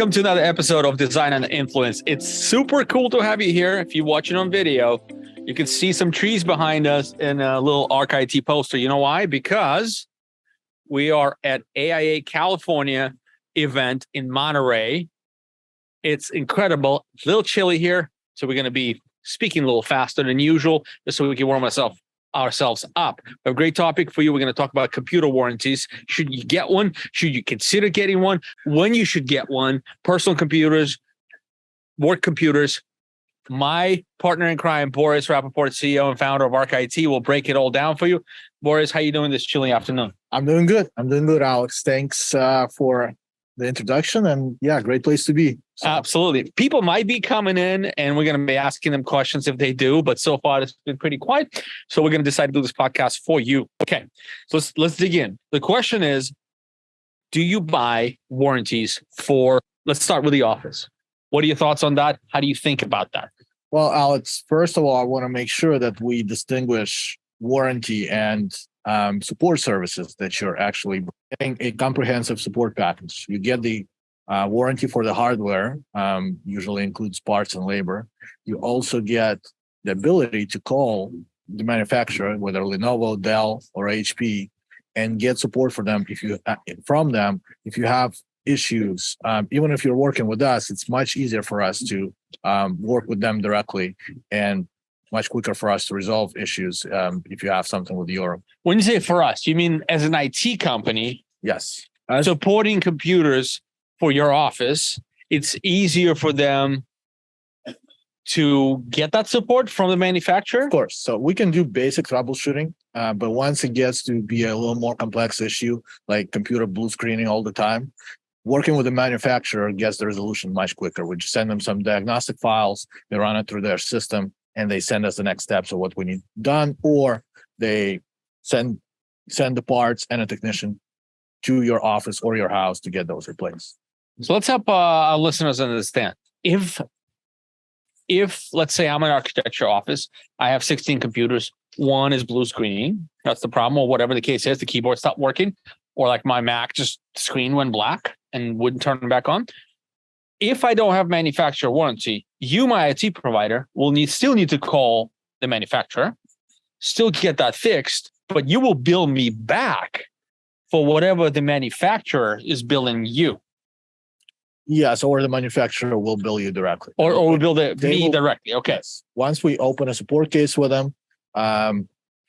Welcome to another episode of Design and Influence. It's super cool to have you here. If you're watching on video, you can see some trees behind us and a little ArcIT poster. You know why? Because we are at AIA California event in Monterey. It's incredible. It's a little chilly here, so we're going to be speaking a little faster than usual, just so we can warm ourselves up. A great topic for you. We're going to talk about computer warranties. Should you get one? Should you consider getting one? When you should get one? Personal computers, work computers. My partner in crime, Boris Rappaport, CEO and founder of ArcIT, will break it all down for you. Boris, how you doing this chilly afternoon? I'm doing good, Alex. Thanks for the introduction, and yeah, great place to be. So. Absolutely. People might be coming in and we're going to be asking them questions if they do, but so far it's been pretty quiet. So we're going to decide to do this podcast for you. Okay. So let's dig in. The question is, do you buy warranties for, let's start with the office. What are your thoughts on that? How do you think about that? Well, Alex, first of all, I want to make sure that we distinguish warranty and support services, that you're actually getting a comprehensive support package. You get the warranty for the hardware, usually includes parts and labor. You also get the ability to call the manufacturer, whether Lenovo, Dell, or HP, and get support for them if you have issues. Even if you're working with us, it's much easier for us to work with them directly, and much quicker for us to resolve issues if you have something with your. When you say for us, you mean as an IT company? Yes. Supporting computers for your office, it's easier for them to get that support from the manufacturer? Of course. So we can do basic troubleshooting, but once it gets to be a little more complex issue, like computer blue screening all the time, working with the manufacturer gets the resolution much quicker. We just send them some diagnostic files, they run it through their system, and they send us the next steps of what we need done, or they send the parts and a technician to your office or your house to get those replaced. So let's help our listeners understand. If let's say I'm an architecture office, I have 16 computers, one is blue screening, that's the problem, or whatever the case is, the keyboard stopped working, or like my Mac, just screen went black and wouldn't turn back on. If I don't have manufacturer warranty, you, my IT provider, will still need to call the manufacturer, still get that fixed, but you will bill me back for whatever the manufacturer is billing you. Yes, or the manufacturer will bill you directly. Or will bill me directly. Okay. Yes. Once we open a support case with them,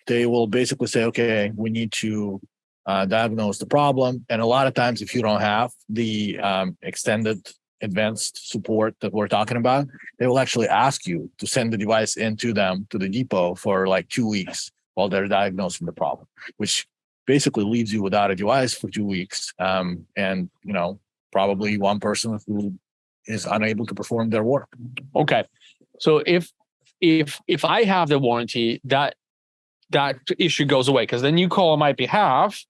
they will basically say, okay, we need to diagnose the problem. And a lot of times, if you don't have the extended advanced support that we're talking about, they will actually ask you to send the device into them to the depot for like 2 weeks while they're diagnosing the problem, which basically leaves you without a device for 2 weeks. And, probably one person who is unable to perform their work. Okay. So if I have the warranty, that issue goes away, because then you call on my behalf,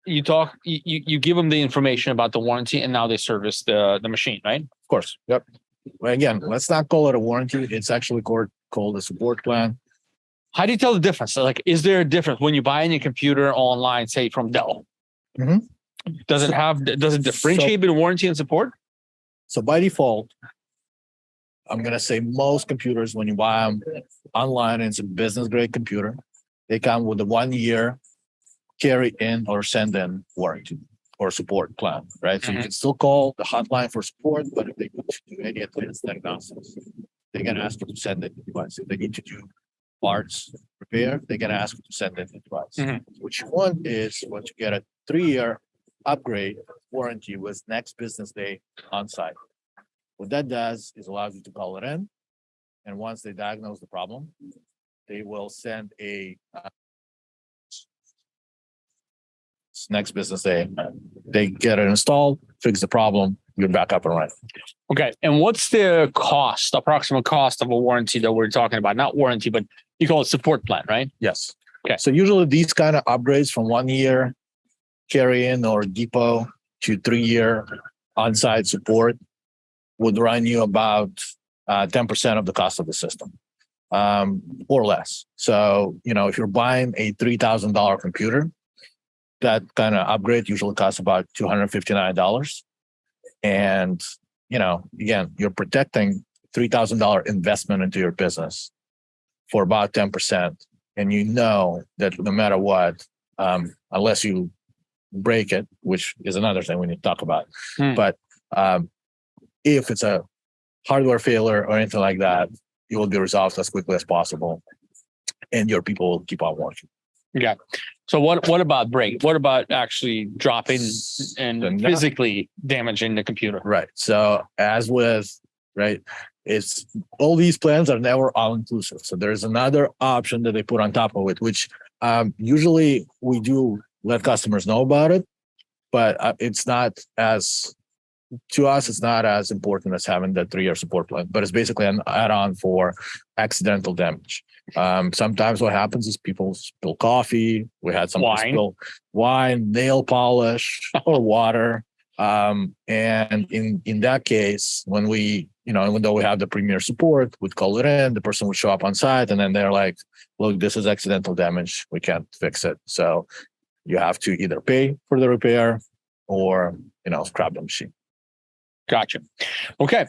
you give them the information about the warranty, and now they service the machine, right? Of course. Yep. Well, again, let's not call it a warranty. It's actually called a support plan. How do you tell the difference? Like, is there a difference when you buy any computer online, say from Dell? Mm-hmm. Does it differentiate between warranty and support? So by default, I'm going to say most computers, when you buy them online, it's a business grade computer. They come with a 1 year carry in or send in warranty or support plan, right? So you can still call the hotline for support, but if they need to do any advanced diagnostics, they're going to ask you to send in the device. If they need to do parts repair, they're going to ask you to send in the device. Mm-hmm. What you want is you get a 3-year upgrade warranty with next business day on site. What that does is allows you to call it in, and once they diagnose the problem, they will send a next business day. They get it installed, fix the problem, you're back up and running. Okay, and what's the approximate cost of a warranty that we're talking about? Not warranty, but you call it support plan, right? Yes. Okay. So usually these kind of upgrades from 1 year carry-in or depot to 3-year on-site support would run you about 10% of the cost of the system, or less. So, if you're buying a $3,000 computer, that kind of upgrade usually costs about $259. And, again, you're protecting $3,000 investment into your business for about 10%. And you know that no matter what, unless you break it, which is another thing we need to talk about. But if it's a hardware failure or anything like that, it will be resolved as quickly as possible, and your people will keep on working. Yeah. So what about break? What about actually dropping and physically damaging the computer? Right. So as with, it's all these plans are never all inclusive. So there's another option that they put on top of it, which usually we do let customers know about it, but it's not as, to us, it's not as important as having the 3-year support plan, but it's basically an add-on for accidental damage. Sometimes what happens is people spill coffee. We had some spill wine, nail polish, or water. And in that case, when we, even though we have the premier support, we'd call it in, the person would show up on site, and then they're like, look, this is accidental damage. We can't fix it. So you have to either pay for the repair or, scrap the machine. Gotcha. Okay.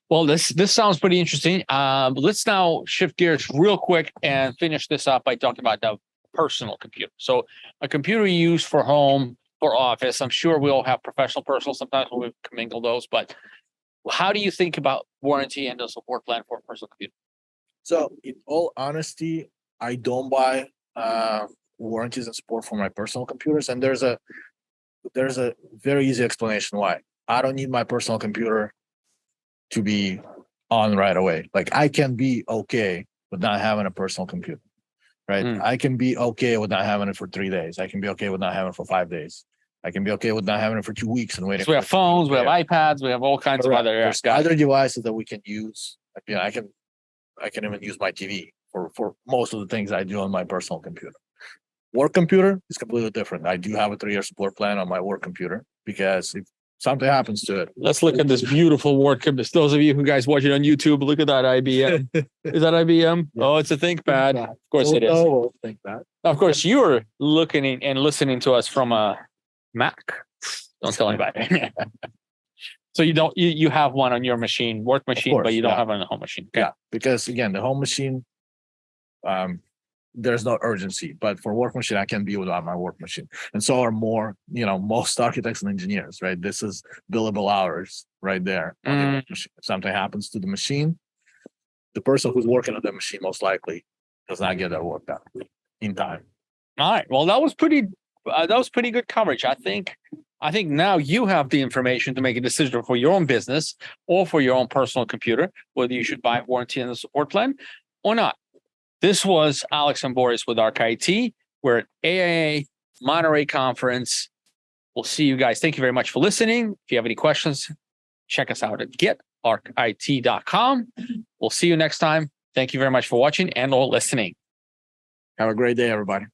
Well, this sounds pretty interesting. Let's now shift gears real quick and finish this up by talking about the personal computer. So a computer you use for home, for office. I'm sure we all have professional, personal. Sometimes we commingle those, but how do you think about warranty and the support plan for a personal computer? So in all honesty, I don't buy warranties and support for my personal computers. And there's a very easy explanation why. I don't need my personal computer to be on right away. Like, I can be okay with not having a personal computer, right? I can be okay with not having it for 3 days. I can be okay with not having it for 5 days. I can be okay with not having it for 2 weeks and waiting. So we have phones, we have iPads, we have all kinds of other devices that we can use. I can even use my TV for most of the things I do on my personal computer. Work computer is completely different. I do have a 3-year support plan on my work computer, because if something happens to it. Let's look at this beautiful work computer. Those of you who guys watch it on YouTube, look at that IBM. Is that IBM? Yeah. Oh, it's a ThinkPad. Of course it is. Oh, ThinkPad. Of course, you're looking and listening to us from a Mac. Don't tell anybody. So you have one on your machine, work machine, but you don't have it on the home machine. Okay. Yeah, because again, the home machine, there's no urgency, but for work machine, I can be without my work machine. And so are most architects and engineers, right? This is billable hours right there on the work machine. If something happens to the machine, the person who's working on the machine most likely does not get their work done in time. All right. Well, that was pretty good coverage. I think now you have the information to make a decision for your own business or for your own personal computer, whether you should buy a warranty and the support plan or not. This was Alex and Boris with ARC IT. We're at AIA Monterey Conference. We'll see you guys. Thank you very much for listening. If you have any questions, check us out at getarcit.com. We'll see you next time. Thank you very much for watching and or listening. Have a great day, everybody.